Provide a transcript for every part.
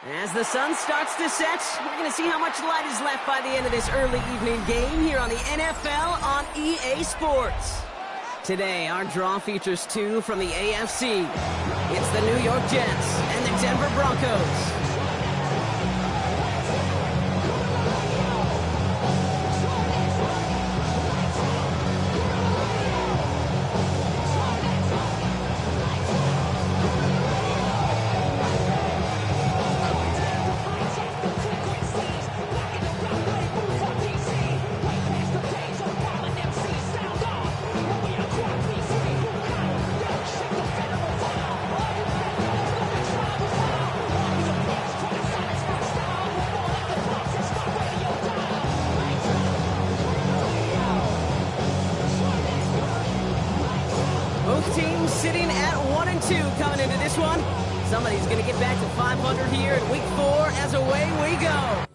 As the sun starts to set, we're going to see how much light is left by the end of this early evening game here on the NFL on EA Sports. Today, our draw features two from the AFC. It's the New York Jets and the Denver Broncos. Both teams sitting at 1-2 coming into this one. Somebody's going to get back to 500 here in week 4 as away we go.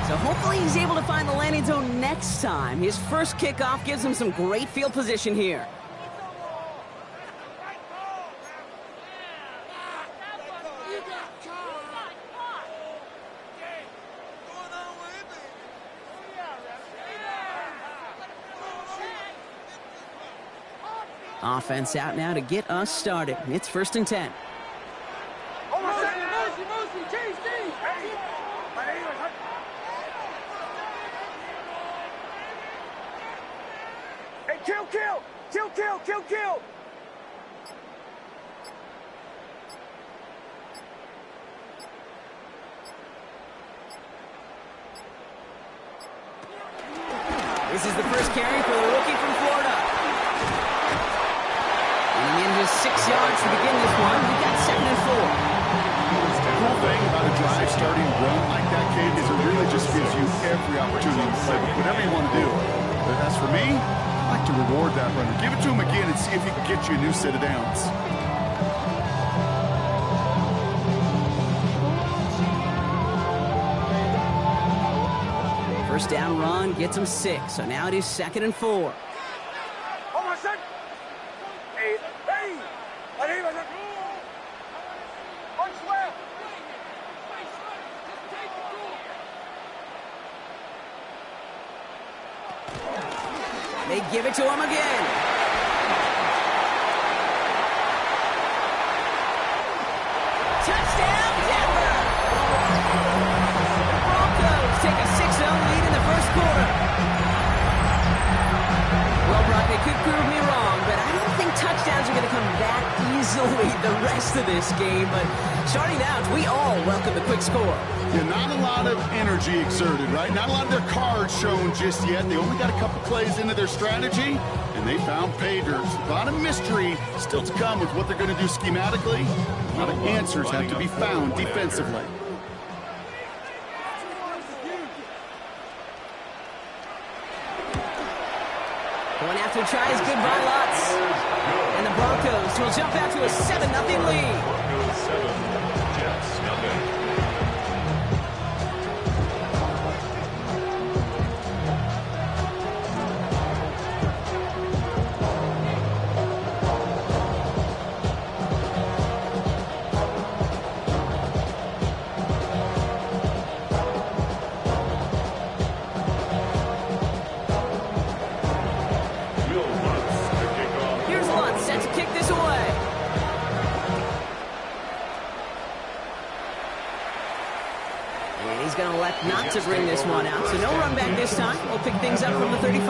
So hopefully he's able to find the landing zone next time. His first kickoff gives him some great field position here. Offense out now to get us started. It's 1st and 10. Kill! This is the first carry for the rookie from Florida. And in his 6 yards to begin this one, we got 2nd and 4. The cool thing about a drive starting run like that, kid, is it really just gives you every opportunity to play whatever you want to do. But as for me, I like to reward that runner. Give it to him again and see if he can get you a new set of downs. First down run gets him 6, so now it is 2nd and 4. They give it to him again. Touchdown, Denver! The Broncos take a 6-0 lead in the first quarter. Well, Brock, they could prove me wrong, but I don't think touchdowns are going to come that easily the rest of this game. But starting out, we all welcome the quick score. Yeah, not a lot of energy exerted, right? Not a lot of their cards shown just yet. They only got a couple plays into their strategy, and they found pay dirt. A lot of mystery still to come with what they're going to do schematically. A lot of answers have to be found defensively. Going after tries, good by Lutz. And the Broncos will jump out to a 7-0 lead. Broncos 7, Jets nothing. They'll elect not to bring this one out, so no run back this time. We'll pick things up from the 35.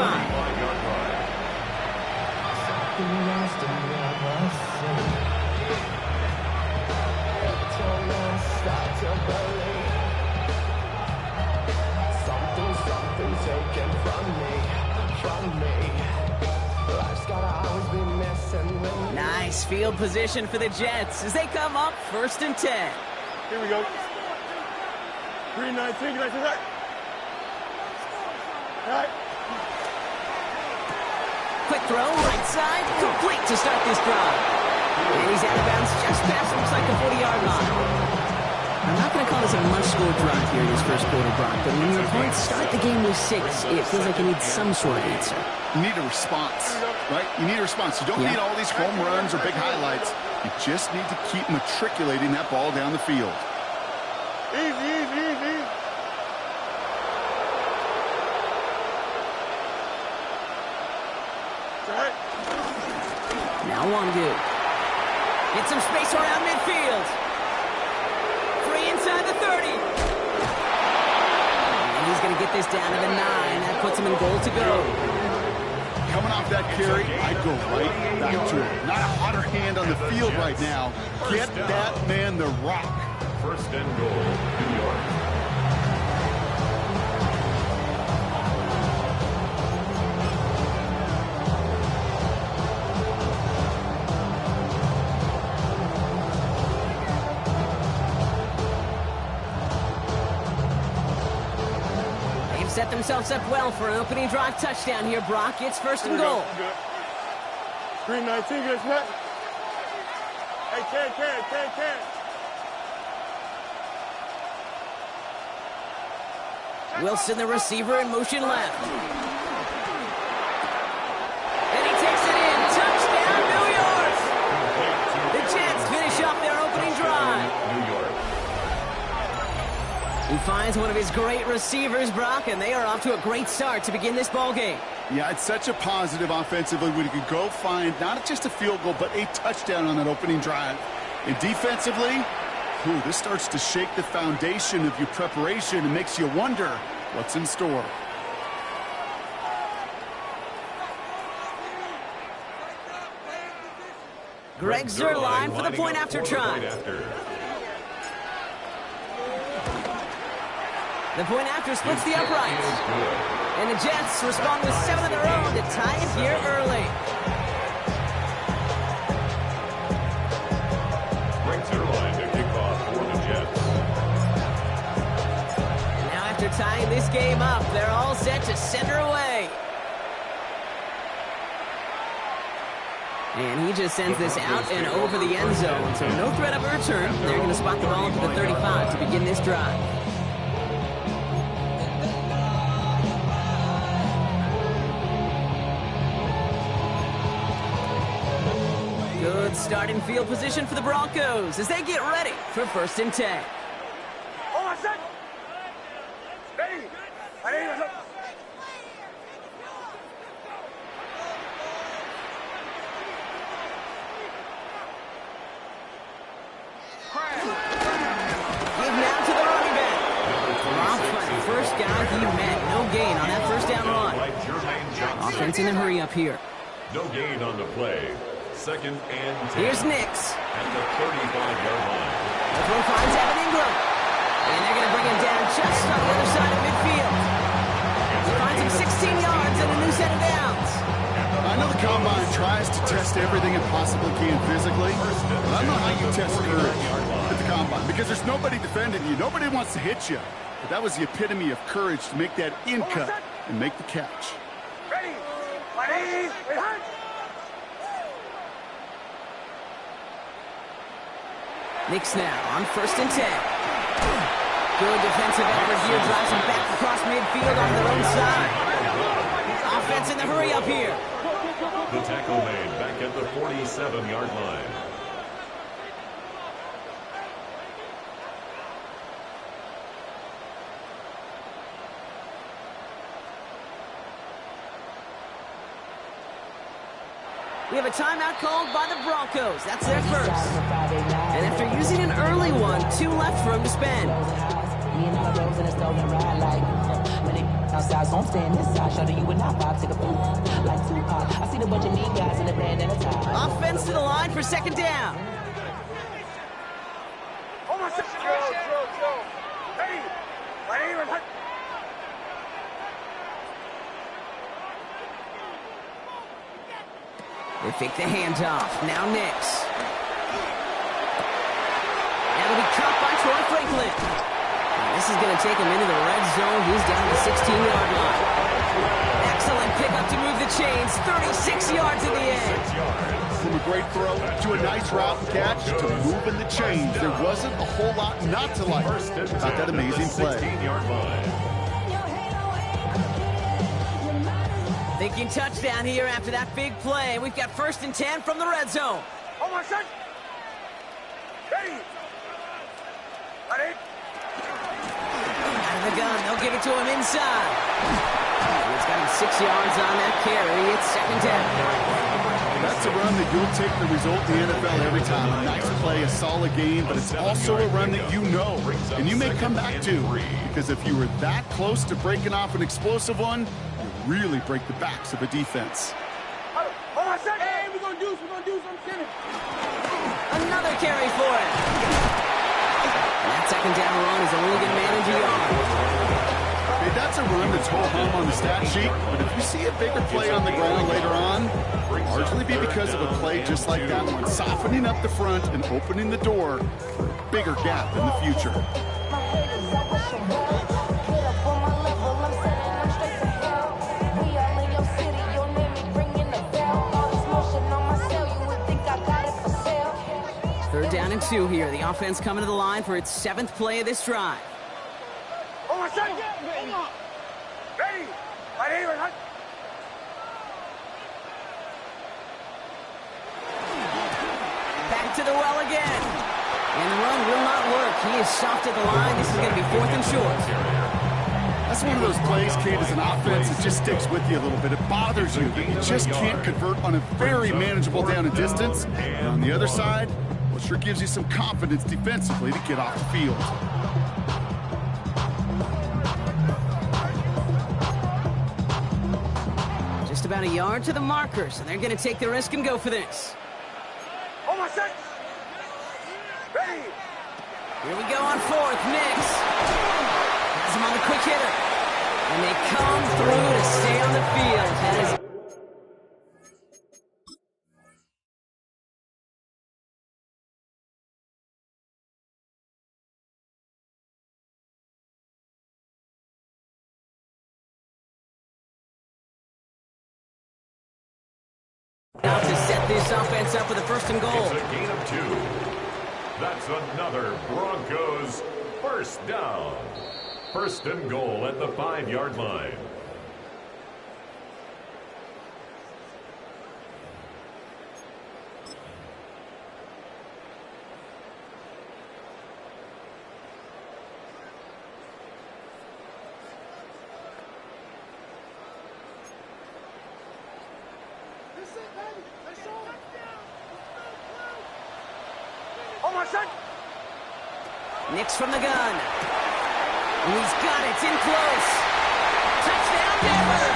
Something taken from me. Life's gotta always be messing with me. Nice field position for the Jets as they come up 1st and 10. Here we go. 3-19, right. All right. Quick throw, right side, complete to start this drive. And he's out of bounds just past, looks like the 40-yard line. I'm not going to call this a must-score drive here in this first quarter, Brock, but when your opponents start the game with 6, it feels like you need some sort of answer. You need a response, right? You need a response. You don't need all these home runs or big highlights. You just need to keep matriculating that ball down the field. Easy. All right. Now Wandu. Get some space around midfield. Free inside the 30. And he's going to get this down to the 9. That puts him in goal to go. Coming off that carry, I'd go right back to it. Not a hotter hand on the field right now. Get that man the rock. 1st and goal, New York. Set themselves up well for an opening drive touchdown here, Brock. It's 1st and goal. 3-19, guys, Matt. Hey, can. Wilson, the receiver, in motion left. And he takes it in. Touchdown, New York! The Jets finish off their opening drive. New York. He finds one of his great receivers, Brock, and they are off to a great start to begin this ball game. Yeah, it's such a positive offensively when you could go find not just a field goal, but a touchdown on that opening drive. And defensively, this starts to shake the foundation of your preparation and makes you wonder what's in store. Greg Zuerlein for the point after try. The point after splits the uprights. And the Jets respond with 7 of their own to tie it here early. Greg Zuerlein to kick off for the Jets. And now after tying this game up, they're all set to center away. And he just sends this out and over the end zone. So no threat of a return. They're going to spot the ball into the 35 to begin this drive. Good starting field position for the Broncos as they get ready for 1st and 10. Hold on a sec. Ready. Give now to the running back. Dropped by the first guy he met. No gain on that 1st down run. Offense in a hurry up here. No gain on the play. 2nd and 10. Here's Nix. At the 35-yard line. The throw finds Evan Ingram. And they're going to bring him down just on the other side of midfield. He finds him 16 yards and a new set of downs. I know the Combine tries to test everything it possibly can physically, but I don't know how you test courage at the Combine because there's nobody defending you. Nobody wants to hit you. But that was the epitome of courage to make that in cut and make the catch. Ready. Nix now on 1st and 10. Good defensive effort here. Drives him back across midfield on their own side. Offense in the hurry up here. The tackle made back at the 47-yard line. We have a timeout called by the Broncos. That's their first. And after using an early one, 2 left for him to spend. Me and all the bros in the stolen ride like when they outside, so I'm staying inside. Show that you would not vibe, take a poop like Tupac. I see the bunch of mean guys in the band and a tie. Offense to the line for second down. Hold on, drill. Ready. Ready. They fake the handoff. Now Nix. That'll be caught by Troy Franklin. This is going to take him into the red zone. He's down to the 16-yard line. Excellent pickup to move the chains. 36 yards in the end. From a great throw to a nice route and catch to moving the chains. There wasn't a whole lot not to like about that amazing play. Thinking touchdown here after that big play. We've got 1st and 10 from the red zone. Hold on, son. Ready. Ready. Out of the gun, they'll give it to him inside. He's got him 6 yards on that carry. It's 2nd down. That's a run that you'll take the result in the NFL every time. A nice play, a solid game, but it's also a run that you know and you may come back to, because if you were that close to breaking off an explosive one, you really break the backs of a defense. Hold on, son. Hey, we're gonna do something. Another carry for him. That 2nd down run is only going to manage a yard. Hey, that's a run that's ho-hum on the stat sheet, but if you see a bigger play on the ground later on, it'll largely be because of a play just like that one, softening up the front and opening the door for a bigger gap in the future. Third down and 2 here. The offense coming to the line for its 7th play of this drive. Hold on, son. Ready. Ready. Back to the well again. And the run will not work. He is soft at the line. This is going to be 4th and short. That's one of those plays, Kate, as an offense, it just sticks with you a little bit. It bothers you. You just can't convert on a very manageable down and distance. And on the other side, well, it sure gives you some confidence defensively to get off the field. Just about a yard to the markers, and they're going to take the risk and go for this. Hold on, son. Ready. Here we go on 4th. Nix has him on the quick hitter. And they come through to stay on the field. As now to set this offense up with a 1st and goal. It's a gain of 2. That's another Broncos 1st down. 1st and goal at the 5-yard line. Hold on, son. Nix from the gun. And he's got it. It's in close. Touchdown, Denver.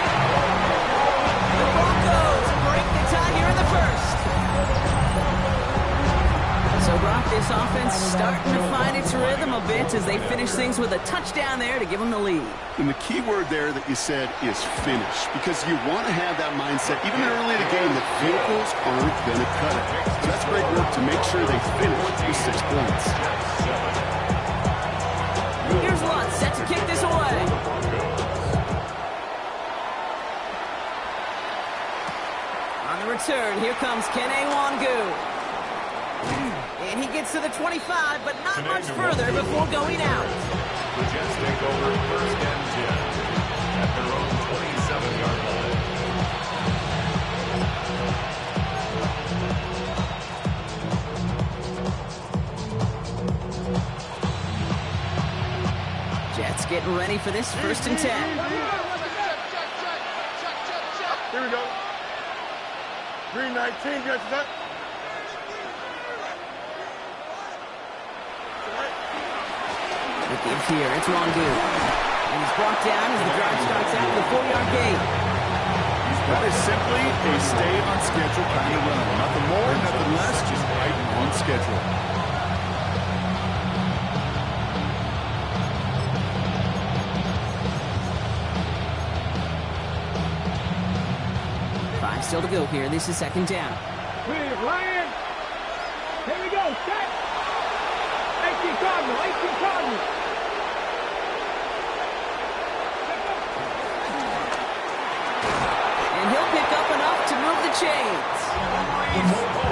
The Broncos break the tie here in the 1st. So, Brock, this offense starting to find its rhythm a bit as they finish things with a touchdown there to give them the lead. And the key word there that you said is finish, because you want to have that mindset, even early in the game, that field goals aren't going to cut it. So that's great work to make sure they finish with 6 points. Here's Lutz, set to kick this away. On the return, here comes Kene Wangu. And he gets to the 25, but not much further before going out. The Jets take over 1st and 10 at their own 27-yard line. Jets getting ready for this 1st and 10. Here we go. 319, get that. The The give here, it's Longoon. And he's brought down as the drive starts out with a 4-yard gain. That is simply a stay-on-schedule kind of run. Nothing more, nothing less, just right on schedule. Still to go here. This is second down. Clear, Ryan. Here we go. Set. 18 Cardinal. 18 Cardinal. And he'll pick up enough to move the chains.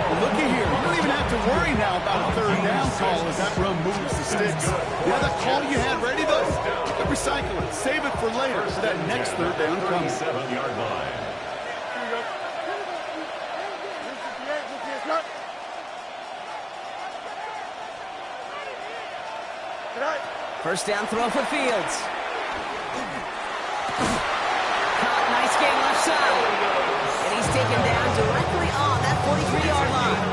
Well, looky here. You don't even have to worry now about a third down call as that run moves the sticks. Yeah, that call you had ready, though, you can recycle it. Save it for later so that next third down comes. 7-yard line. First down throw for Fields. Caught, nice gain left side. And he's taken down directly on that 43-yard line.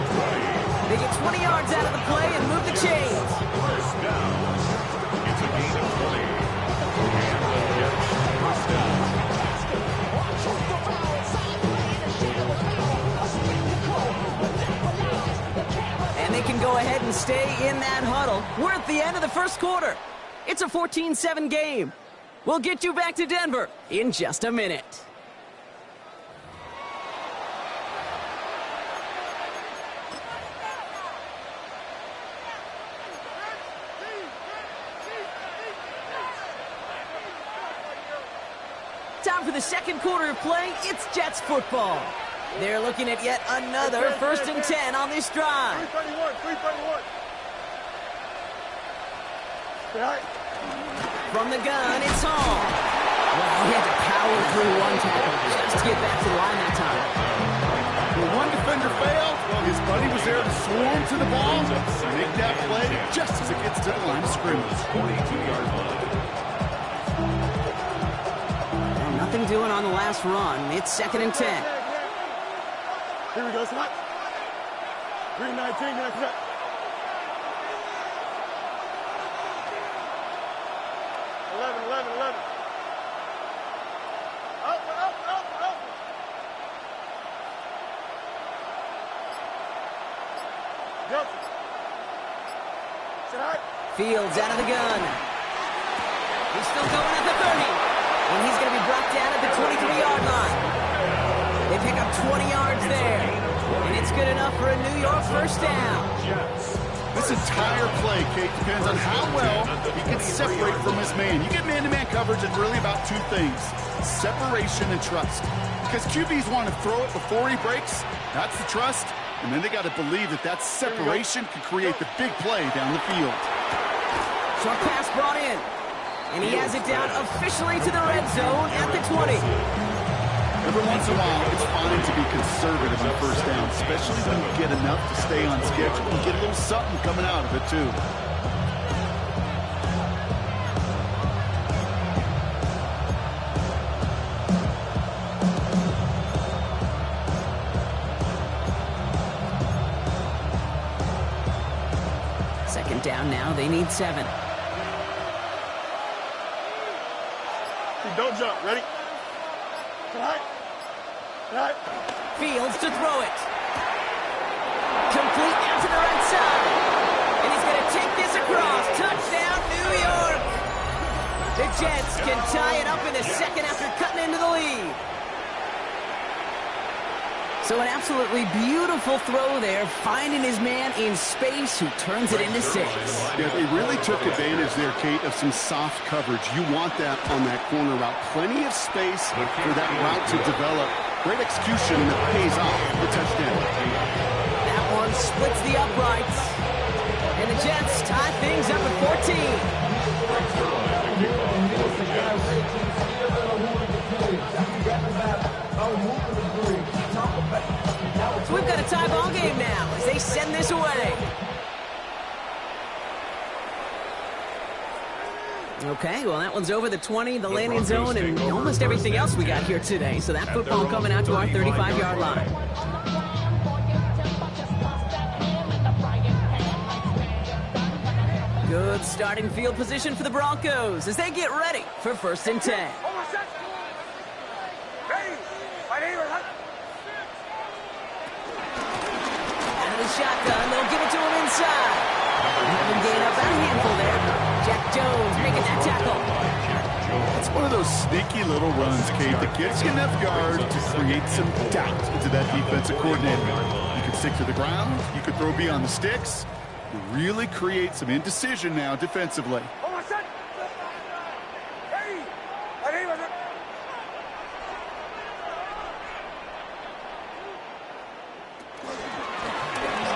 They get 20 yards out of the play and move the chains. First down. It's a gain of 20. And the Jets first down. And they can go ahead and stay in that huddle. We're at the end of the first quarter. It's a 14-7 game. We'll get you back to Denver in just a minute. Time for the second quarter of play. It's Jets football. They're looking at yet another 1st and 10 on this drive. 331. From the gun, it's Hall. Well, he had to power through one tackle just to get back to the line that time. When one defender failed, well, his buddy was there to swarm to the ball and make that play just as it gets to the line of scrimmage. 42-yard line. Well, nothing doing on the last run. It's 2nd and 10. Here we go, slot. 319, next up. Fields out of the gun. He's still going at the 30. And he's going to be brought down at the 23-yard line. They pick up 20 yards there. And it's good enough for a New York first down. This entire play, Kate, depends on how well he can separate from his man. You get man-to-man coverage, it's really about two things: separation and trust. Because QBs want to throw it before he breaks. That's the trust. And then they got to believe that that separation can create the big play down the field. Short pass brought in. And he has it down officially to the red zone at the 20. Every once in a while, it's fine to be conservative on first down, especially when you get enough to stay on schedule and get a little something coming out of it, too. Second down now. They need 7. Don't jump. Ready? Right. Fields to throw it. Complete now to the right side. And he's going to take this across. Touchdown, New York. The Jets can tie it up in the second after cutting into the lead. So an absolutely beautiful throw there, finding his man in space who turns it into 6. Yeah, they really took advantage there, Kate, of some soft coverage. You want that on that corner route. Plenty of space for that route to develop. Great execution that pays off the touchdown. That one splits the uprights. And the Jets tie things up at 14. So we've got a tie ball game now as they send this away. Okay, well, that one's over the 20, the landing zone, and almost everything else we got here today. So that football coming out to our 35-yard line. Good starting field position for the Broncos as they get ready for 1st and 10. Out of the shotgun, they'll give it to him inside. Have him gain up about a handful there. Jack Jones making that tackle. It's one of those sneaky little runs, Kate, that gets you enough yards to create some doubt into that defensive coordinator. You can stick to the ground, you could throw beyond the sticks, really create some indecision now defensively.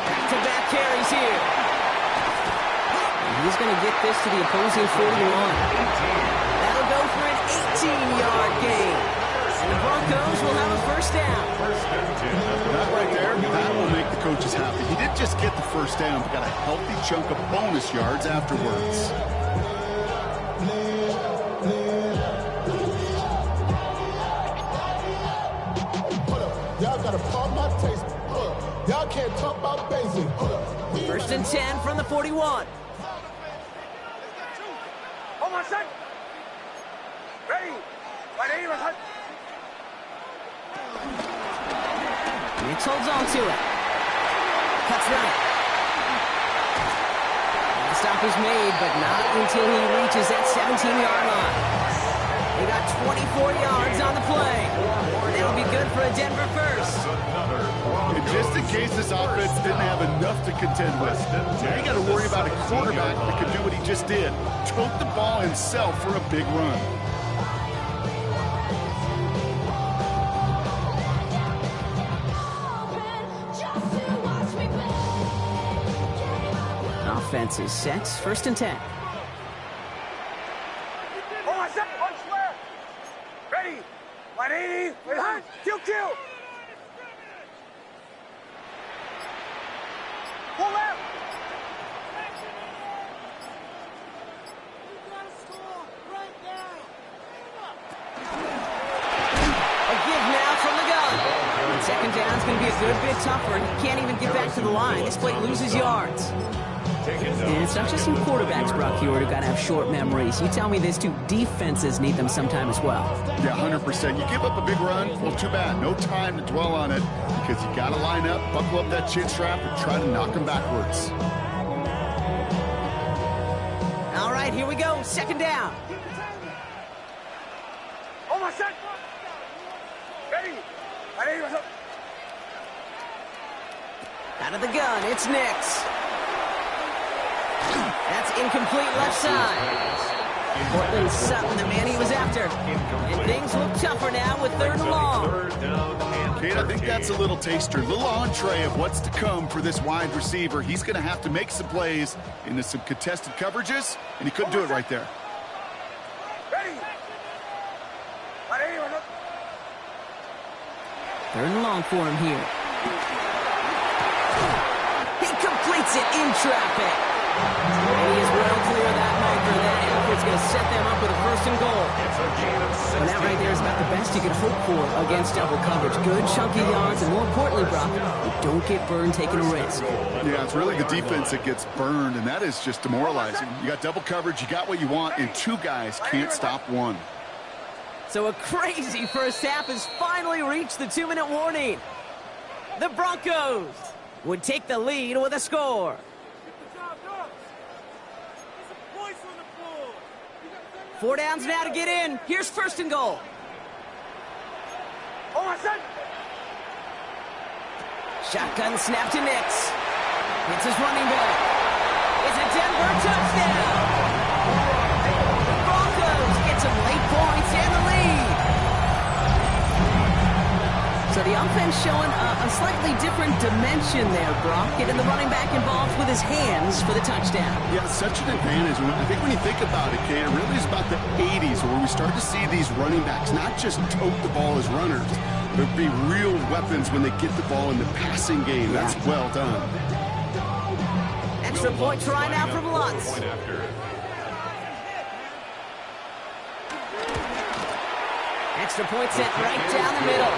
Back-to-back carries here. And he's going to get this to the opposing 41. That'll go for an 18-yard gain. And the Broncos will have a 1st down. That right there, that will make the coaches happy. He didn't just get the 1st down, but got a healthy chunk of bonus yards afterwards. Y'all gotta pump my taste. Y'all can't talk about basic. 1st and 10 from the 41. Nix holds on to it. Cuts right. The stop is made, but not until he reaches that 17-yard line. They got 24 yards on the play. That'll be good for a Denver 1st. And just in case this offense didn't have enough to contend with, now you got to worry about a quarterback that could do what he just did. Tote the ball himself for a big run. Offense is set. 1st and 10. Ready. 180. Behind. Kill. Pull left. A give now from the gun. And 2nd down's going to be a good bit tougher. He can't even get back to the line. This play loses yards. And it's not just some quarterbacks, Brock Hewitt, who got to have short memories. You tell me this too, defenses need them sometime as well. Yeah, 100%. You give up a big run, well, too bad. No time to dwell on it because you got to line up, buckle up that chin strap, and try to knock them backwards. All right, here we go. 2nd down. Ready. Out of the gun, it's Nix. That's incomplete left side. Portland Sutton, the man he was after. And things look tougher now with 3rd and long. Kate, I think that's a little taster, a little entree of what's to come for this wide receiver. He's going to have to make some plays into some contested coverages, and he couldn't do it right there. Ready. 3rd and long for him here. He completes it in traffic. And he is well clear of that marker. That effort's going to set them up with a 1st and goal. And that right there is about the best you can hope for against double coverage. Good chunky yards, and more importantly, Brock, you don't get burned taking a risk. Yeah, it's really the defense that gets burned, and that is just demoralizing. You got double coverage, you got what you want, and 2 guys can't stop one. So a crazy 1st half has finally reached the 2-minute warning. The Broncos would take the lead with a score. 4 downs now to get in. Here's 1st and goal. Shotgun snap to Nix. It's his running back. It's a Denver touchdown. The Broncos get some late points and the lead. So the offense showing a slightly different dimension there, Brock. Getting the running back involved with his hands for the touchdown. Yeah, such an advantage. I think when you think about it, Kate, it really is about the 80s where we start to see these running backs not just tote the ball as runners, but be real weapons when they get the ball in the passing game. That's well done. Extra point try now from Lutz. Extra point set right down the middle.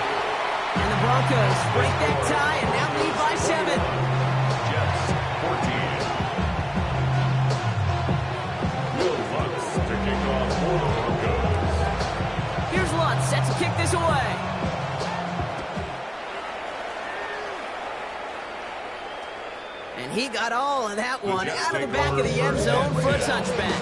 And the Broncos break that tie and now lead by 7. Jets, 14. kick this away. And he got all of that one out of the back of the end zone for a touchback.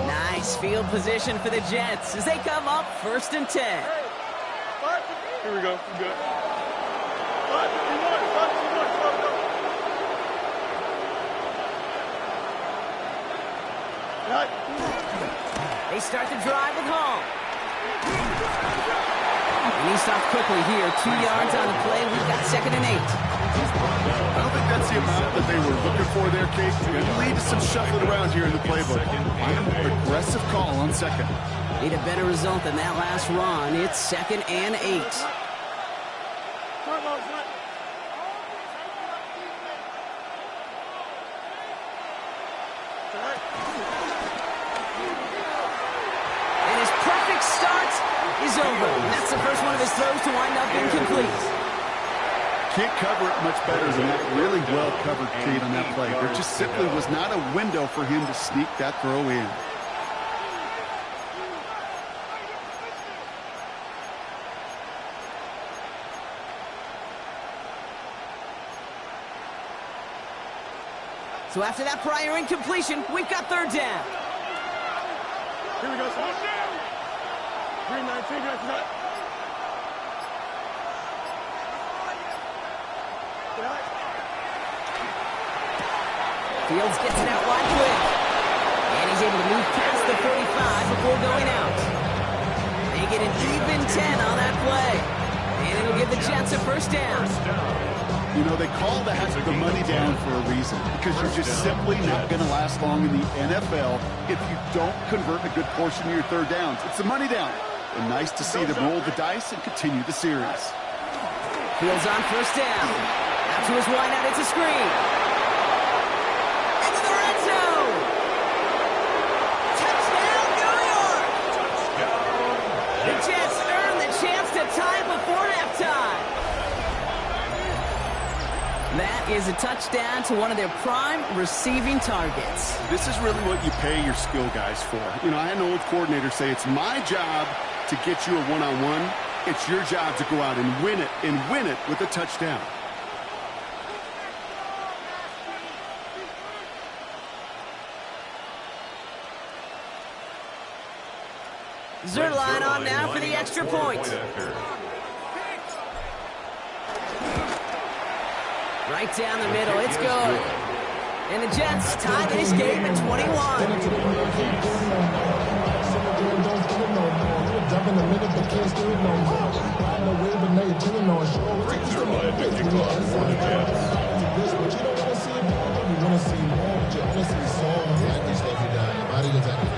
Nice field position for the Jets as they come up 1st and 10. Here we go. We good. They start the drive with Hall. And he stopped quickly here. 2 yards on the play. We've got 2nd and 8. I don't think that's the amount that they were looking for there, Kate. Going to lead to some shuffling around here in the playbook. Aggressive call on 2nd. Need a better result than that last run. It's 2nd and 8. And his perfect start is over. That's the first one of his throws to wind up incomplete. Can't cover it much better than that. Really well covered, Kate, on that play. There just simply was not a window for him to sneak that throw in. So after that prior incompletion, we've got 3rd down. Here we go, son. 3-19, guys, cut. Fields gets it out wide quick. And he's able to move past the 45 before going out. They get an even 10 on that play. And it'll give the Jets a 1st down. You know, they call that the money down for a reason, because you're just simply not going to last long in the NFL if you don't convert a good portion of your 3rd downs. It's the money down. And nice to see them roll the dice and continue the series. Fields on 1st down. Out to his wide out, it's a screen. Into the red zone. Touchdown, New York. The Jets earn the chance to tie before halftime. That is a touchdown to one of their prime receiving targets. This is really what you pay your skill guys for. You know, I had an old coordinator say it's my job to get you a one-on-one. It's your job to go out and win it with a touchdown. Zerline on now for the extra point. Right down the middle, it's good. And the Jets tie this game at 21.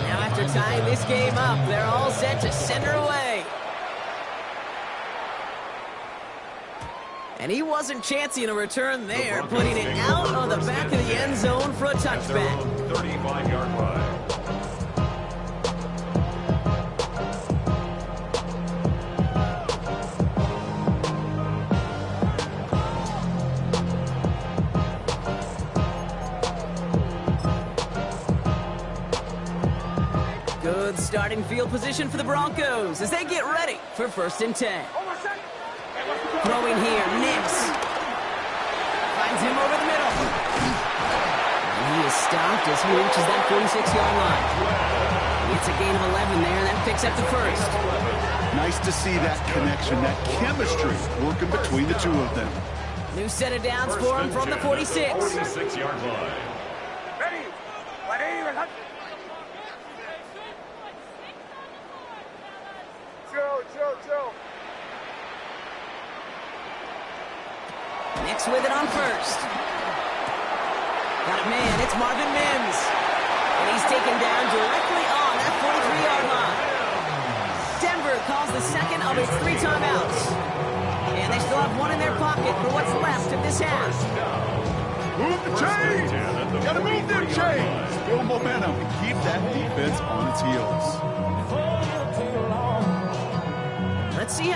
Now after tying this game up, they're all set to send her away. And he wasn't chancing a return there, putting it out on the back of the end zone for a touchback. 35-yard line. Good starting field position for the Broncos as they get ready for 1st and 10. Throwing here, Nix. Finds him over the middle. And he is stopped as he reaches that 46-yard line. It's a gain of 11 there, and that picks up the 1st. Nice to see that connection, that chemistry working between the two of them. New set of downs for him from the 46. 46-yard line. Ready. Chill. Nix with it on 1st. Got it, man. It's Marvin Mims. And he's taken down directly on that 43-yard line. Denver calls the 2nd of its 3 timeouts. And they still have one in their pocket for what's left of this half. Move the chains! Gotta move them chains! Build momentum and keep that defense on its heels.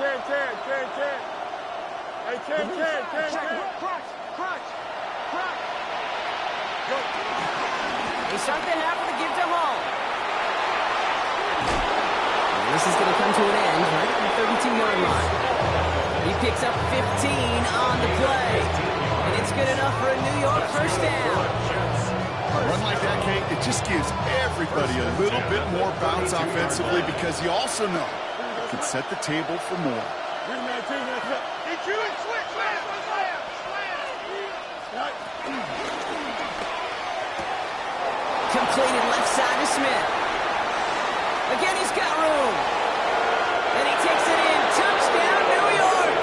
They start the half with a give to Hall. And this is going to come to an end right at the 32-yard line. He picks up 15 on the play. And it's good enough for a New York first down. A run like that, Kate, it just gives everybody a little bit more bounce offensively because you also know it can set the table for more. Completed left side to Smith. Again, he's got room. And he takes it in. Touchdown, New York.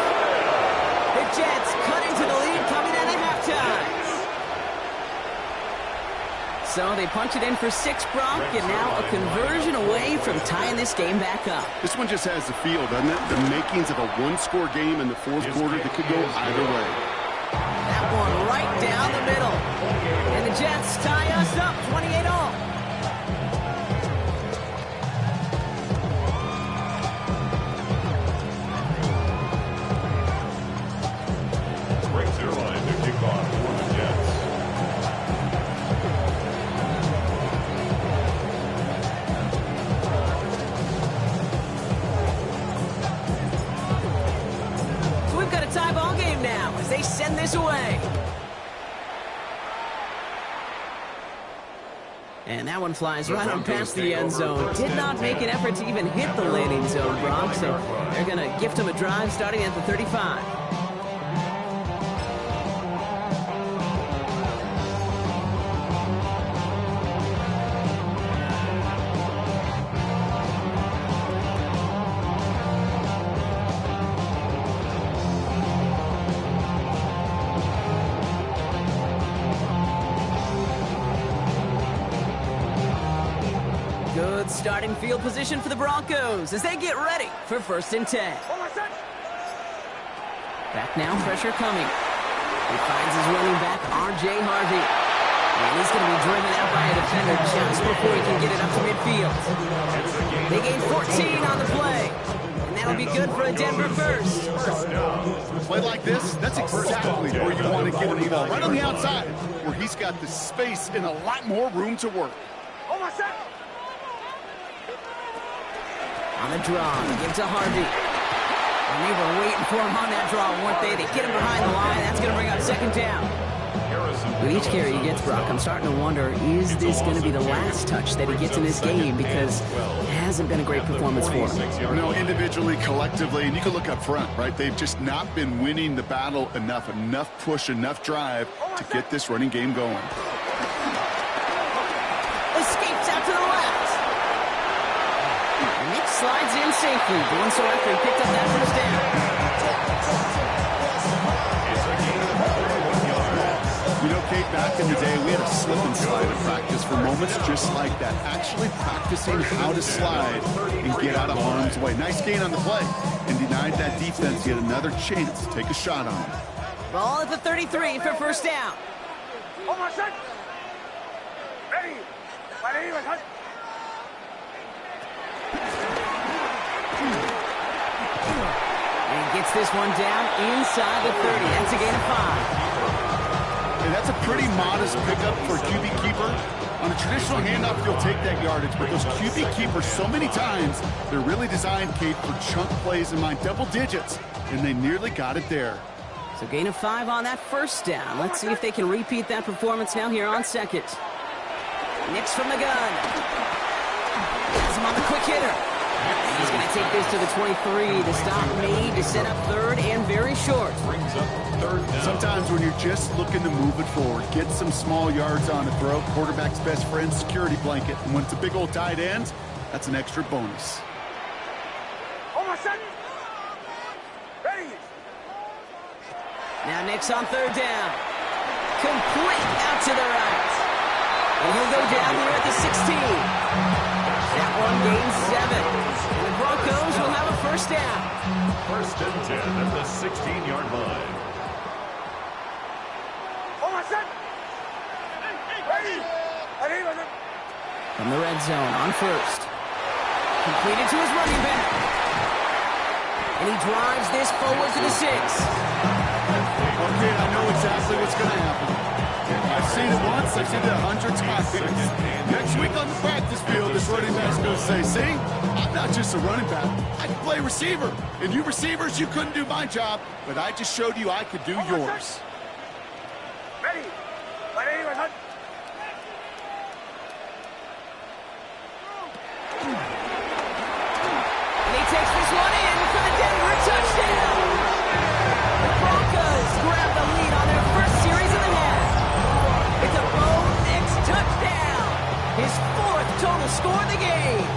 The Jets cut into the lead coming out of halftime. So they punch it in for 6, Brock, and now a conversion away from tying this game back up. This one just has the feel, doesn't it? The makings of a one-score game in the fourth quarter that could go either way. That one right down the middle. And the Jets tie us up 28-all. Brings their line to kick off for the Jets. So we've got a tie ball game now as they send this away. And that one flies right on past the end zone. Did not make an effort to even hit the landing zone, Brock. So they're going to gift him a drive starting at the 35. Good starting field position for the Broncos as they get ready for 1st and 10. Back now, pressure coming. He finds his running back, R.J. Harvey. And he's going to be driven out by a defender just before he can get it up to midfield. They gain 14 on the play. And that'll be good for a Denver first. Play like this, that's exactly where you want to get him the ball. Right on the outside, where he's got the space and a lot more room to work. On the draw, they give to Harvey. And they were waiting for him on that draw, weren't they? They get him behind the line. That's going to bring up 2nd down. With each carry he gets, Brock, I'm starting to wonder, is this going to be the last touch that he gets in this game? Because it hasn't been a great performance for him. You know, individually, collectively, and you can look up front, right? They've just not been winning the battle enough push, enough drive to get this running game going. Escapes out to the left. Nick slides in safely, doing so after he picked up that first down. You know, Kate, back in the day, we had a slip and slide in practice for moments just like that. Actually practicing how to slide and get out of harm's way. Nice gain on the play and denied that defense yet another chance to take a shot on him. Ball at the 33 for 1st down. And he gets this one down inside the 30. That's a gain of 5. And that's a pretty modest pickup for a QB keeper. On a traditional handoff, you'll take that yardage, but those QB keepers, so many times, they're really designed, Kate, for chunk plays in mind, double digits, and they nearly got it there. So gain of 5 on that 1st down. Let's see if they can repeat that performance now here on 2nd. Nix from the gun. Has him on the quick hitter. And he's going to take this to the 23. The stop made to set up 3rd and very short. Brings up 3rd down. Sometimes when you're just looking to move it forward, get some small yards on the throw, quarterback's best friend, security blanket. And when it's a big old tight end, that's an extra bonus. Now Nix on 3rd down. Complete out to the right. And he'll go down here at the 16. That one gains 7. And the Broncos will have a 1st down. 1st and 10 at the 16-yard line. From the red zone on 1st. Completed to his running back. And he drives this forward to the 6. Okay, I know exactly what's going to happen. I've seen it once, I've seen it 100 times. Next week on the practice field, this running back's going to say, see, I'm not just a running back, I can play receiver. And you receivers, you couldn't do my job, but I just showed you I could do yours. Ready? Ready? Ready? And he takes this one in for the Denver touchdown. The Broncos grab the lead on their first series of the half. It's a Bo Nix touchdown. His 4th total score of the game.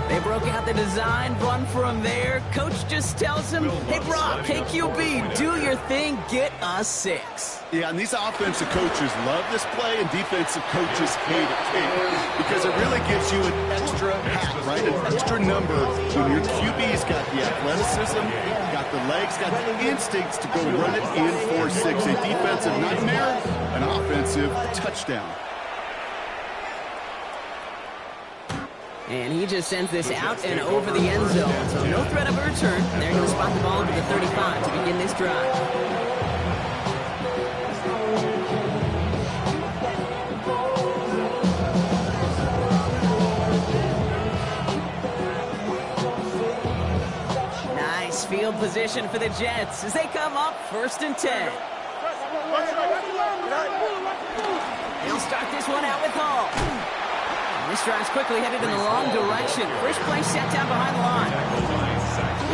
They broke out the design run from there. Coach just tells him, hey, Brock, hey, QB, do your thing, get us 6. Yeah, and these offensive coaches love this play, and defensive coaches hate it, because it really gives you an extra hat, right? An extra number when your QB's got the athleticism, got the legs, got the instincts to go run it in for 6. A defensive nightmare, an offensive touchdown. And he just sends this out and over the end zone. So no threat of a return. They're going to spot the ball to the 35 to begin this drive. Nice field position for the Jets as they come up 1st and 10. They'll start this one out with Hall. This drive's quickly headed in the wrong direction. First play set down behind the line.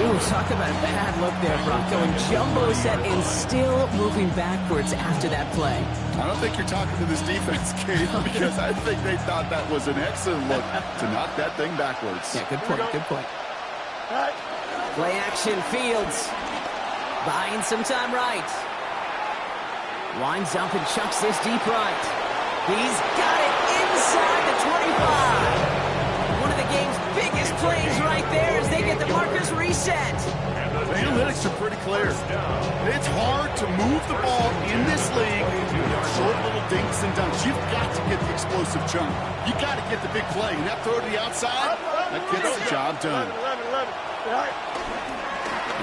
Ooh, talk about a bad look there, Brock. Going jumbo set and still moving backwards after that play. I don't think you're talking to this defense, Kate, because I think they thought that was an excellent look to knock that thing backwards. Yeah, good point, good point. Play action, Fields. Buying some time right. Winds up and chucks this deep right. He's got it inside the 25. One of the game's biggest plays right there as they get the markers reset. The analytics are pretty clear. It's hard to move the ball in this league with short little dinks and dunks. You've got to get the explosive jump. You've got to get the big play. And that throw to the outside, that gets the job done. They're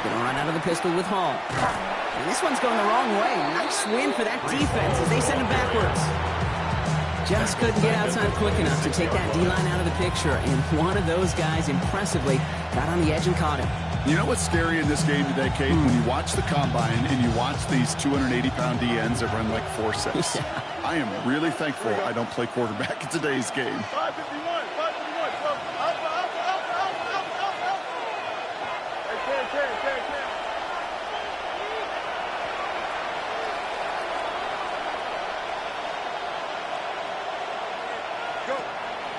going to run out of the pistol with Hall. And this one's going the wrong way. Nice win for that defense as they send him backwards. Just couldn't get outside quick enough to take that D-line out of the picture, and one of those guys impressively got on the edge and caught him. You know what's scary in this game today, Kate? When you watch the combine and you watch these 280-pound DNs that run like 4.6. Yeah. I am really thankful I don't play quarterback in today's game. 551, 551.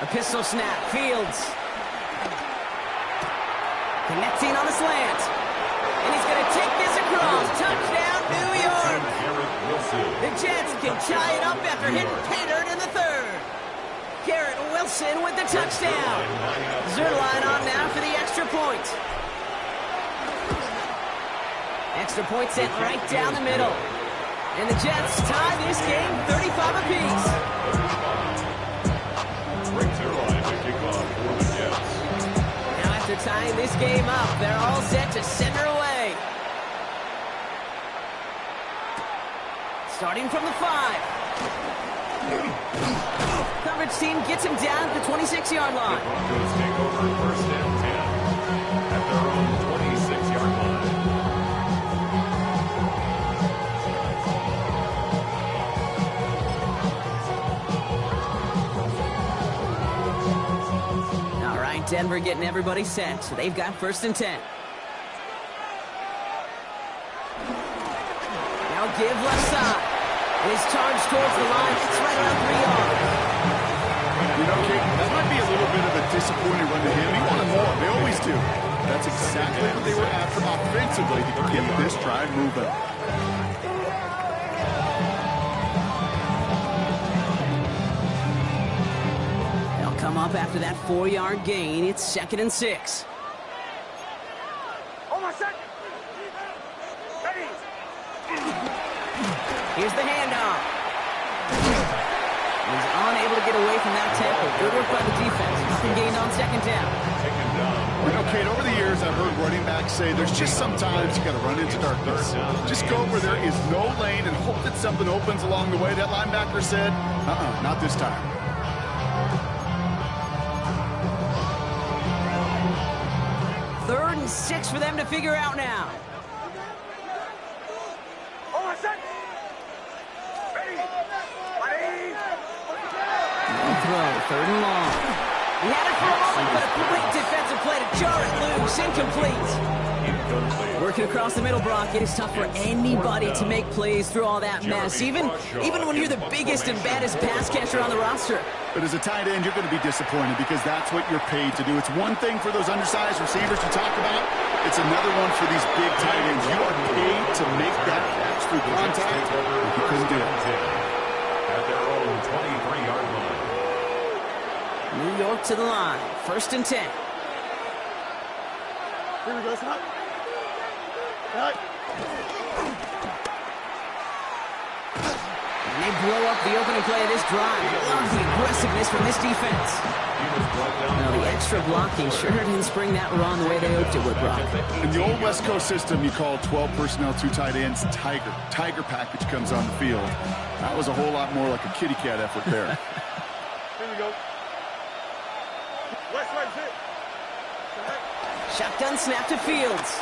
A pistol snap, Fields. Connecting on a slant. And he's going to take this across. Touchdown, New York. The Jets can tie it up after hitting pay dirt in the 3rd. Garrett Wilson with the touchdown. Zerline on now for the extra point. Extra point sent right down the middle. And the Jets tie this game 35 apiece. Now after tying this game up, they're all set to send her away. Starting from the 5. Coverage team gets him down at the 26-yard line. Broncos take over 1st and 10 at their own 26-yard line. All right, Denver getting everybody set. So they've got 1st and 10. Now give left side. His charge towards the line. It's right around 3 yards. You know, Kate, that might be a little bit of a disappointing run to him. He wanted more. They always do. That's exactly what they were after offensively to get this drive moving. They'll come up after that 4-yard gain. It's 2nd and 6. Hold on a second. Ready. Here's the handoff. He's unable to get away from that tackle. Good work by the defense. Nothing gained on 2nd down. You know, Kate, over the years, I've heard running backs say there's just sometimes you got to run into darkness. Just go where there is no lane and hope that something opens along the way. That linebacker said, not this time. Third and 6 for them to figure out now. Throw, third and long. He had it for a moment, but a quick defensive play to jar it loose. Incomplete. Working across the middle, Brock. It is tough for anybody to make plays through all that mess, even when you're the biggest and baddest pass catcher on the roster. But as a tight end, you're going to be disappointed because that's what you're paid to do. It's one thing for those undersized receivers you talk about. It's another one for these big tight ends. You are paid to make that catch through contact. You couldn't do it. At their own 23-yard line. New York to the line. First and 10. Here we go, son. And they blow up the opening play of this drive. Love the aggressiveness from this defense. Now, the extra blocking sure didn't spring that run the way they hoped it would, Brock. In the old West Coast system, you call 12 personnel, 2 tight ends, Tiger. Tiger package comes on the field. That was a whole lot more like a kitty cat effort there. Here we go. West, right, sit. Shotgun snap to Fields.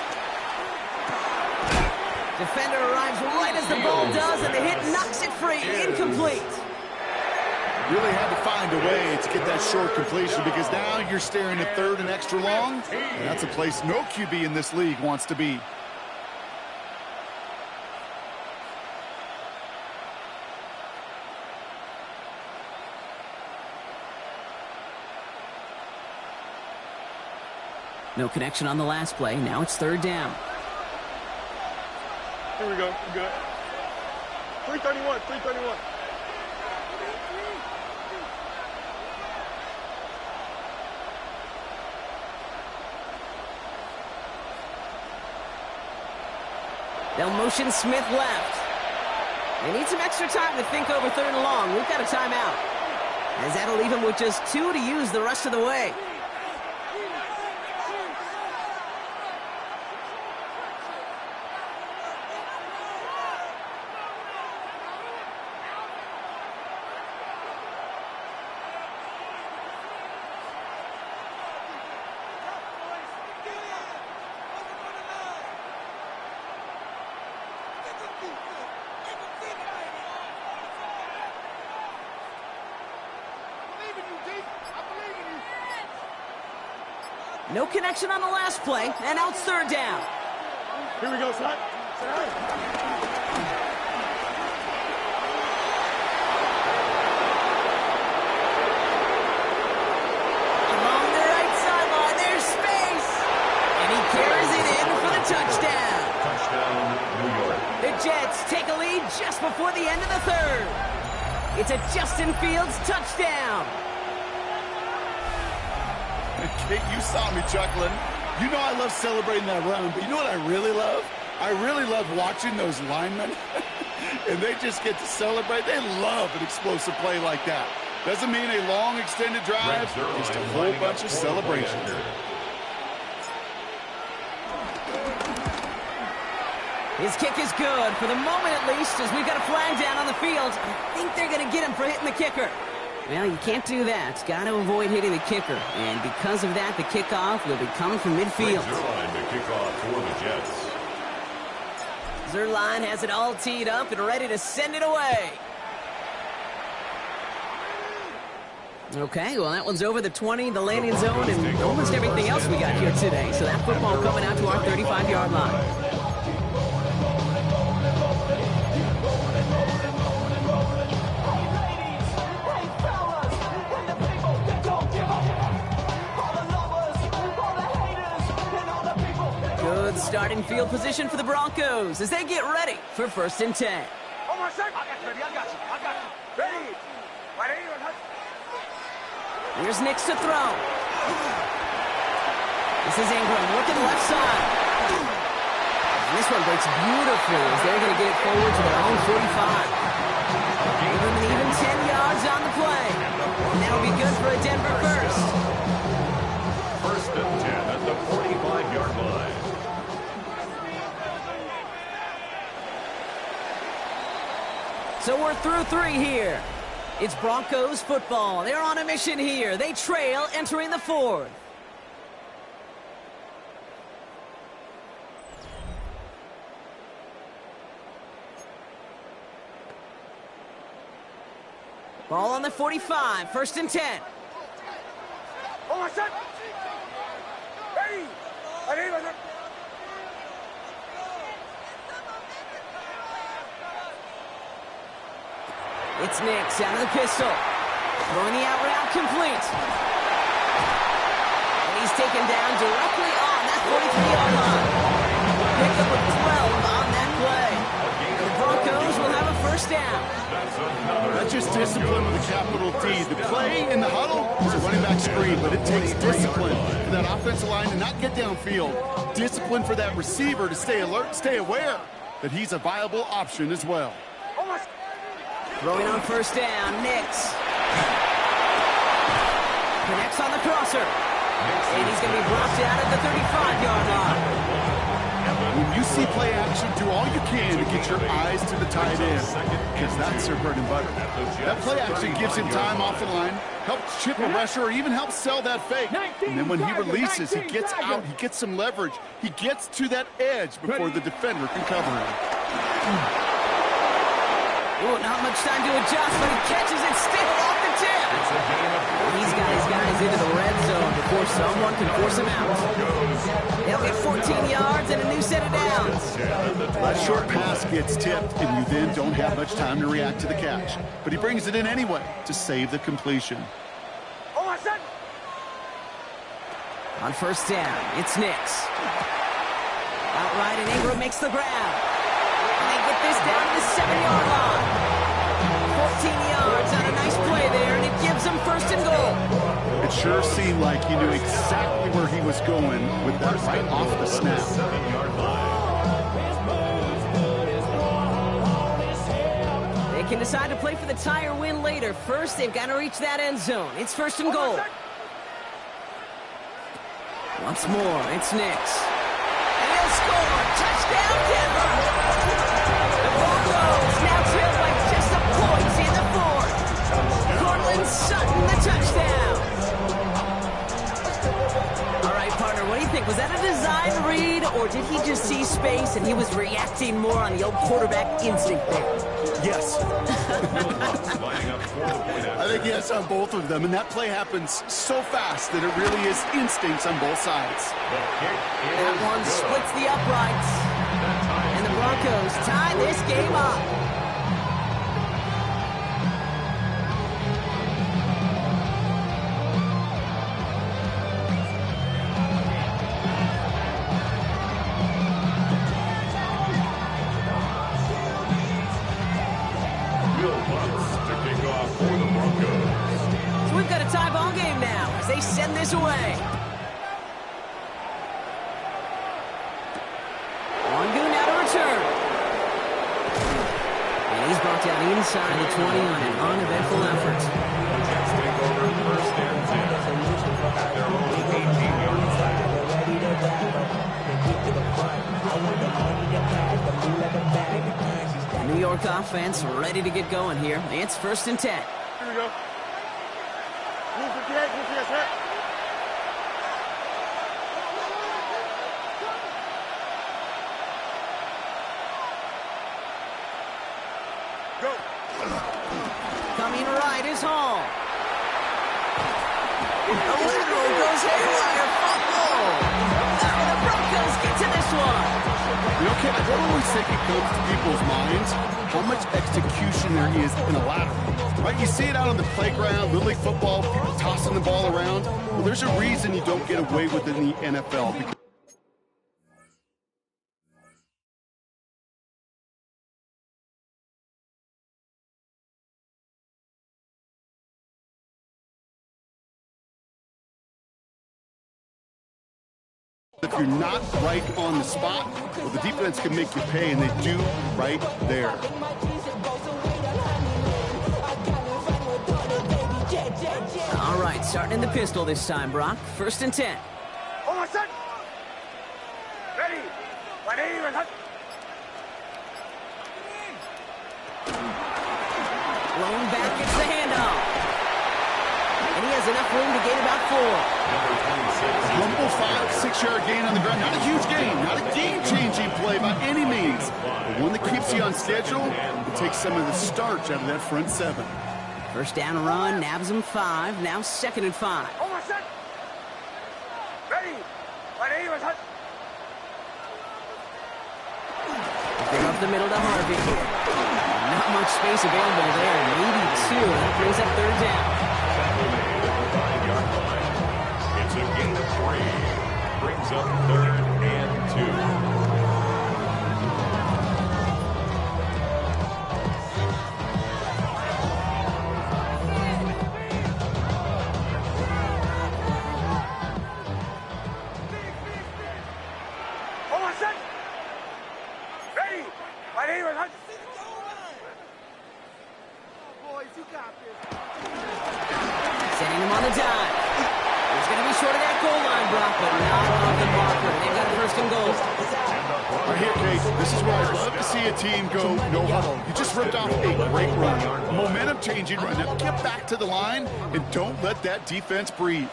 Defender arrives right as the ball does, and the hit knocks it free. Incomplete. Really had to find a way to get that short completion because now you're staring at third and extra long. And that's a place no QB in this league wants to be. No connection on the last play. Now it's third down. Here we go. We're good. 331, 331. They'll motion Smith left. They need some extra time to think over third and long. We've got a timeout. As that'll leave him with just 2 to use the rest of the way. No connection on the last play, and now it's third down. Here we go, son. Along the right sideline, there's space. And he carries it in for the touchdown. Touchdown, New York. The Jets take a lead just before the end of the third. It's a Justin Fields touchdown. Kate, you saw me chuckling. You know I love celebrating that run, but you know what I really love? I really love watching those linemen, and they just get to celebrate. They love an explosive play like that. Doesn't mean a long extended drive, just a whole bunch of celebration. His kick is good, for the moment at least, as we've got a flag down on the field. I think they're going to get him for hitting the kicker. Well, you can't do that. Got to avoid hitting the kicker. And because of that, the kickoff will be coming from midfield. Line to kick off for the Jets. Zerline has it all teed up and ready to send it away. Okay, well, that one's over the 20, the landing zone, and almost everything else we got here today. So that football coming out to our 35-yard line. Good starting field position for the Broncos as they get ready for first and 10. Hold on a second. I got you. Ready. Here's Nix to throw. This is Ingram looking left side. And this one breaks beautifully as they're going to get it forward to their own 45. Give them an even 10 yards on the play. And that'll be good for a Denver first. First and 10 at the 45. So we're through 3 here. It's Broncos football. They're on a mission here. They trail entering the 4th. Ball on the 45, 1st and 10. Hold on, set. Ready. Ready. It's Nix out of the pistol. Throwing the out route complete. And he's taken down directly on that 43-yard line. Picked up with 12 on that play. The Broncos will have a 1st down. That's just discipline with a capital D. The play in the huddle is a running back screen, but it takes discipline for that offensive line to not get downfield. Discipline for that receiver to stay alert, stay aware that he's a viable option as well. Throwing on 1st down, Nix. Connects on the crosser. And he's going to be brought down at the 35-yard line. When you see play action, do all you can to get your eyes to the tight end, because that's their bread and butter. That play action gives him time off the line, helps chip a rusher, or even helps sell that fake. And then when he releases, he gets out, he gets some leverage. He gets to that edge before the defender can cover him. Ooh, not much time to adjust, but he catches it still off the tip. He's got his guys into the red zone before someone can force him out. They'll get 14 yards and a new set of downs. That short pass gets tipped, and you then don't have much time to react to the catch. But he brings it in anyway to save the completion. On 1st down, it's Nix. Outright, and Ingram makes the grab. And they get this down to the 7-yard line. 14 yards on a nice play there, and it gives them 1st and goal. It sure seemed like he knew exactly where he was going with that right off the snap. They can decide to play for the tie or win later. First, they've got to reach that end zone. It's 1st and goal. Once more, it's Nix. And he'll score! Touchdown, Denver! The Broncos now trail by just a point in the 4th. Cortland Sutton, the touchdown! All right, partner, what do you think? Was that a design read, or did he just see space and he was reacting more on the old quarterback instinct there? Yes. I think yes on both of them, and that play happens so fast that it really is instincts on both sides. That one splits the uprights, and the Broncos tie this game up. So we've got a tie ball game now as they send this away. Wangu now to return. And he's brought down inside the 20 on an uneventful effort. Jets take over 1st and 10 at their own 18-yard line. New York offense ready to get going here. It's 1st and 10. Here we go. Move the head, move the head. Go. Coming right is Hall. The Lindro goes haywire. Fumble. And the Broncos get to this one. You know, Ken, I don't always think it goes to people's minds how much execution there is in a lateral. Right? You see it out on the playground, Little League football, people tossing the ball around. Well, there's a reason you don't get away with it in the NFL. Because if you're not right on the spot, well, the defense can make you pay, and they do right there. All right, starting in the pistol this time, Brock. 1st and 10. Hold on, set. Ready. Ready, ready. gets the handoff. And he has enough room to gain about 4. Humble 5-6-yard gain on the ground. Not a huge gain, not a game-changing play by any means, but one that keeps you on schedule and takes some of the starch out of that front 7. First down run, nabs him 5. Now 2nd and 5. Ready. Bring up the middle to Harvey. Not much space available there. Maybe 2. That brings up 3rd down. It's a gain of 3. Brings up 3rd and 2. Sending him on the dive. He's going to be short of that goal line, Brock, but not off the marker. They've got a 1st and goal. Right here, Case, this is where I'd love to see a team go no huddle. You just ripped off a great run. Momentum changing run. Now get back to the line and don't let that defense breathe.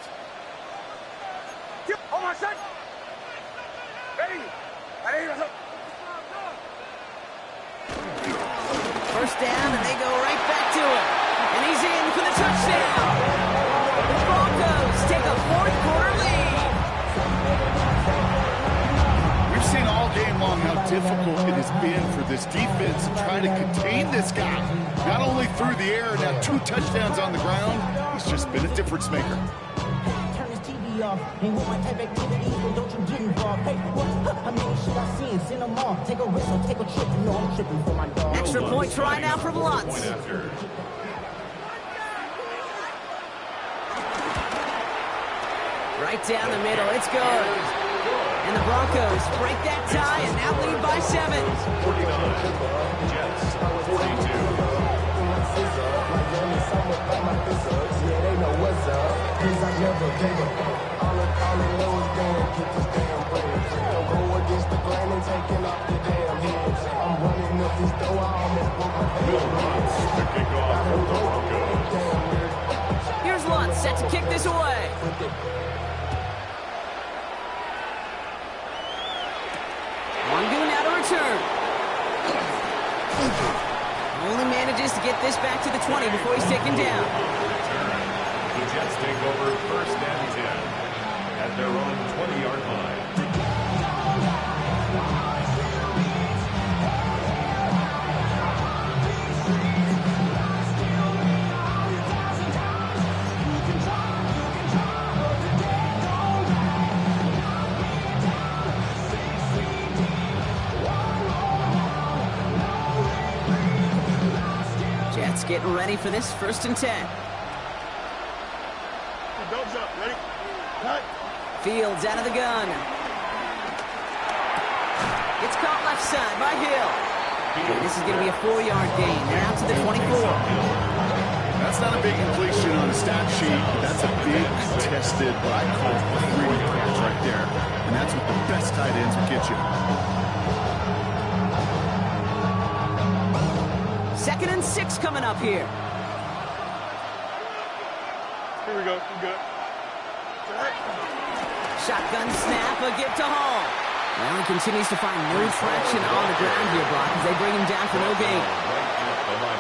First down, and they go right back to it. And he's in for the touchdown. The Broncos take a 4th-quarter lead. We've seen all game long how difficult it has been for this defense to try to contain this guy. Not only through the air, now 2 touchdowns on the ground. He's just been a difference maker. Turn this TV off. Ain't want my type activities, but don't you get involved. Hey, what? I mean, shit I seen, send them off. Take a risk or take a trip. You know I'm tripping for my dog. Extra point try now from Lutz. Right down the middle, it's good. And the Broncos break that tie and now lead by 7. 49. Jets 42. Here's Lutz set to kick this away. One goon now to return. Only manages to get this back to the 20 before he's taken down. The Jets take over 1st and 10 at their own 20-yard line. Jets getting ready for this 1st and 10. Don't jump. Ready? Cut. Fields out of the gun. It's caught left side by Hill. This is going to be a 4-yard gain. They're out to the 24. That's not a big completion on the stat sheet, but that's a big contested, what I call a 3 catch right there. And that's what the best tight ends will get you. 2nd and 6 coming up here. Here we go. You good. Shotgun snap, a give to Hall. Well, he continues to find no traction on the ground here, Brock, as they bring him down for no gain.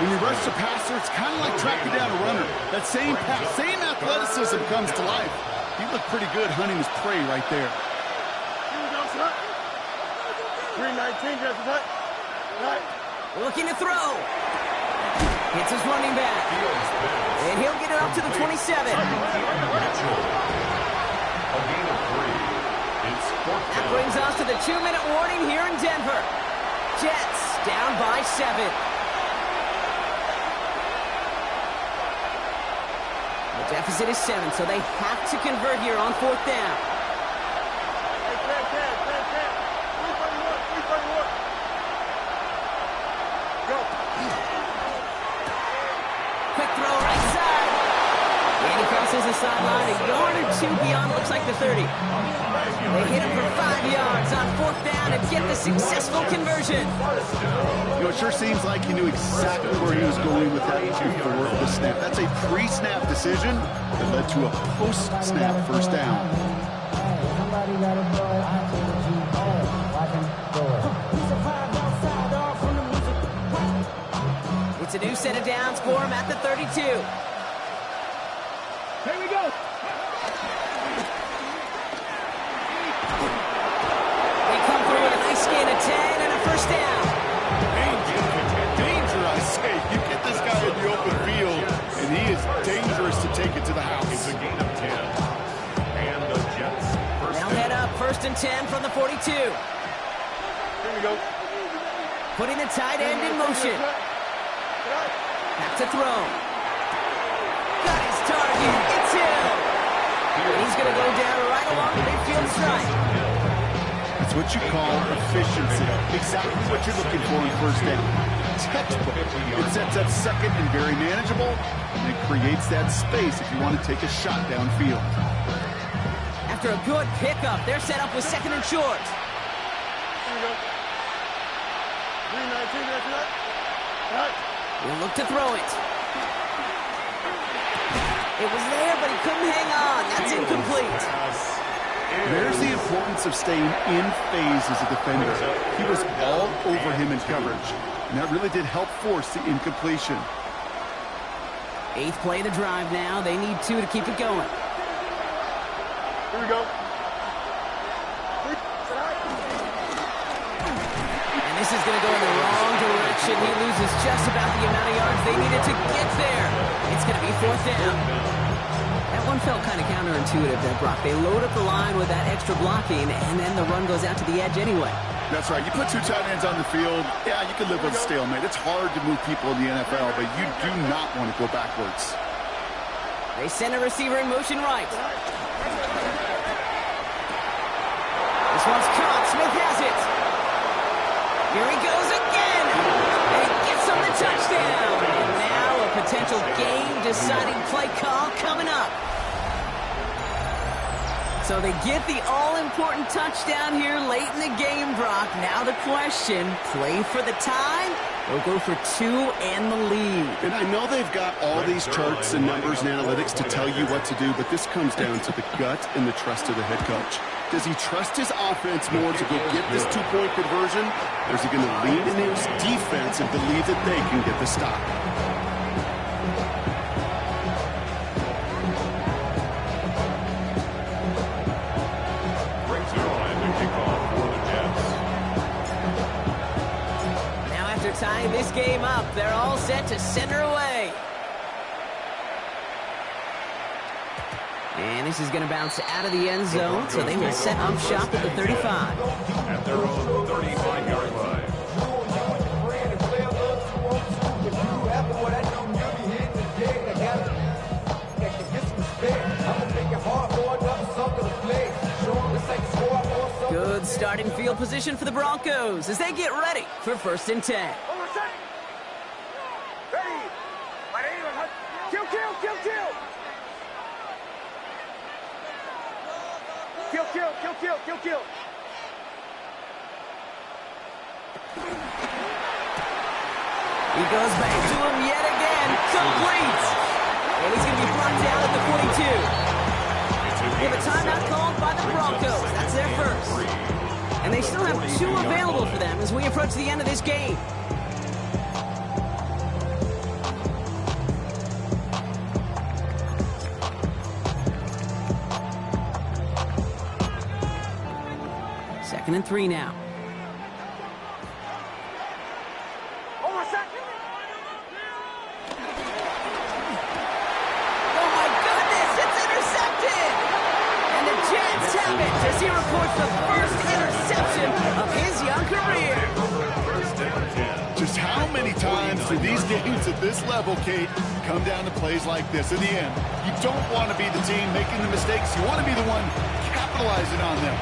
When you rush the passer, it's kind of like tracking down a runner. That same pass, same athleticism comes to life. He looked pretty good hunting his prey right there. Here we go, son. 319, just cut. Right. Looking to throw. Hits his running back. And he'll get it up to the 27. That brings us to the 2-minute warning here in Denver. Jets down by 7. The deficit is 7, so they have to convert here on 4th down. Hey, 10. 331. Go. Quick throw right side. And he crosses the sideline, a yard or two beyond, looks like the 30. They hit him for 5 yards on 4th down and get the successful conversion. You know, it sure seems like he knew exactly where he was going with that before the snap. That's a pre-snap decision that led to a post-snap first down. It's a new set of downs for him at the 32. Here we go. They come through with a nice gain of 10 and a first down. Danger, I say. You get this guy in the open field, and he is dangerous to take it to the house. It's a gain of 10. And the Jets They'll head up 1st and 10 from the 42. Here we go. Putting the tight end in motion. Back to throw. Got his target. It's Hill. And he's going to go down right along the midfield stripe. That's what you call efficiency. Exactly what you're looking for in first down. Textbook. It sets up second and very manageable, and it creates that space if you want to take a shot downfield. After a good pickup, they're set up with 2nd and short. Here we go. 319, that's it. All right. We'll look to throw it. It was there, but he couldn't hang on. That's incomplete. There's the importance of staying in phase as a defender. He was all over him in coverage, and that really did help force the incompletion. 8th play of the drive now. They need 2 to keep it going. Here we go. And this is going to go in the wrong direction. He loses just about the amount of yards they needed to get there. It's going to be 4th down. That one felt kind of counterintuitive there, Brock. They load up the line with that extra blocking, and then the run goes out to the edge anyway. That's right. You put 2 tight ends on the field, yeah, you can live with a stalemate. It's hard to move people in the NFL, but you do not want to go backwards. They send a receiver in motion right. This one's caught. Smith has it. Here he goes again. And he gets him the touchdown. And now a potential game-deciding play call coming up. So they get the all-important touchdown here late in the game, Brock. Now the question, play for the tie or go for 2 and the lead? And I know they've got all these charts and numbers and analytics to tell you what to do, but this comes down to the gut and the trust of the head coach. Does he trust his offense more to go get this 2-point conversion, or is he going to lean in his defense and believe that they can get the stop? Tying this game up, they're all set to center away. And this is going to bounce out of the end zone, so they will set up shop at the 35. at their own 35-yard line. Good starting field position for the Broncos as they get ready for 1st and 10. Kill. He goes back to him yet again. Complete. And he's going to be brought down at the 42. We have a timeout called by the Broncos. That's their first. And they still have 2 available for them as we approach the end of this game. Second and 3 now. As he reports the first interception of his young career. Just how many times do these games at this level, Kate, come down to plays like this? In the end, you don't want to be the team making the mistakes. You want to be the one capitalizing on them.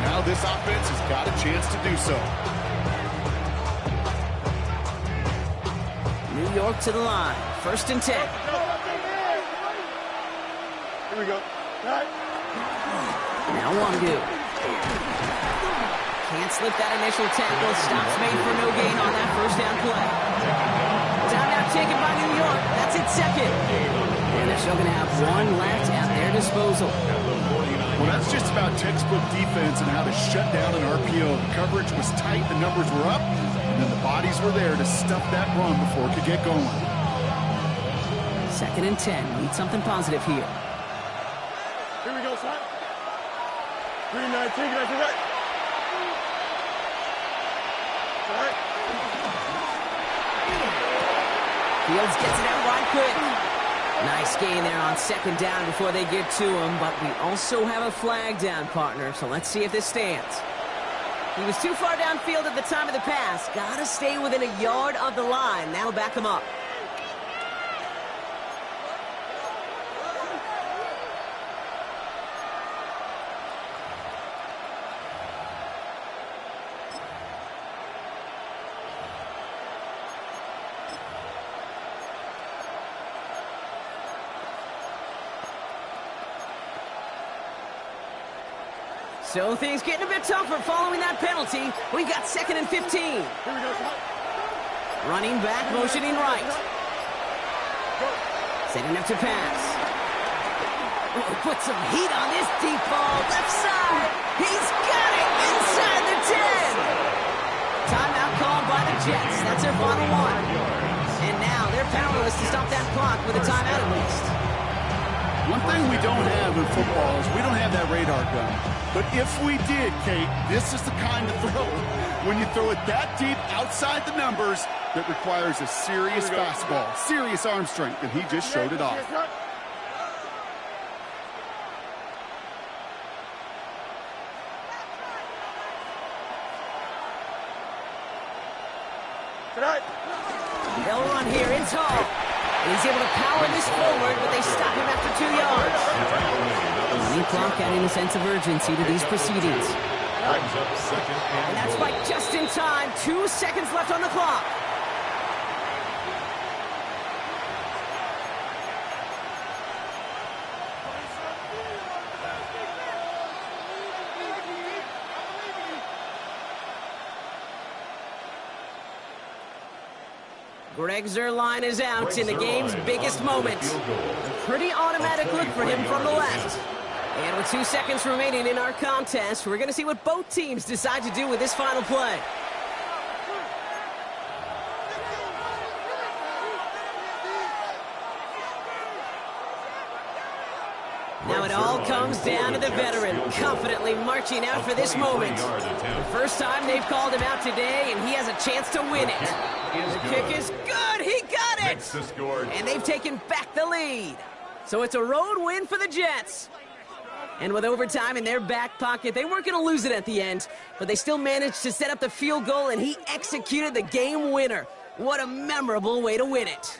Now this offense has got a chance to do so. New York to the line. 1st and 10. Here we go. Right. Now Wangu. Can't slip that initial tackle. Stops made for no gain on that first down play. Timeout taken by New York. That's its second. And they're still going to have one left at their disposal. Well, that's just about textbook defense and how to shut down an RPO. The coverage was tight, the numbers were up, and then the bodies were there to stuff that run before it could get going. 2nd and 10. Need something positive here. Here we go, son. 3-19, right. All right. Fields gets it out wide quick. Nice gain there on 2nd down before they get to him, but we also have a flag down, partner, so let's see if this stands. He was too far downfield at the time of the pass. Gotta stay within a yard of the line. That'll back him up. So things getting a bit tougher following that penalty. We've got 2nd and 15. Here we go, son. Running back, motioning right. Setting up to pass. Oh, put some heat on this deep ball. Left side. He's got it inside the 10. Timeout called by the Jets. That's their final one. And now they're powerless to stop that clock with a timeout at least. One thing we don't have in football is we don't have that radar gun. But if we did, Kate, this is the kind of throw, when you throw it that deep outside the numbers, that requires a serious fastball, serious arm strength, and he just showed it off. They'll run here. It's Hall. And he's able to power this forward, but they stop him after 2 yards. The clock adding a sense of urgency to these proceedings. And that's by just in time. 2 seconds left on the clock. Greg Zuerlein is out in the game's biggest moment. A pretty automatic look for him from the left. And with 2 seconds remaining in our contest, we're going to see what both teams decide to do with this final play. Now it all comes down to the veteran, confidently marching out for this moment. The first time they've called him out today, and he has a chance to win it. The kick is good. He got it. And they've taken back the lead. So it's a road win for the Jets. And with overtime in their back pocket, they weren't going to lose it at the end, but they still managed to set up the field goal, and he executed the game winner. What a memorable way to win it.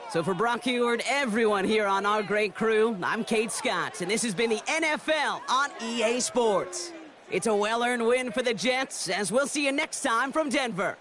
So for Brock Huard, everyone here on our great crew, I'm Kate Scott, and this has been the NFL on EA Sports. It's a well-earned win for the Jets, as we'll see you next time from Denver.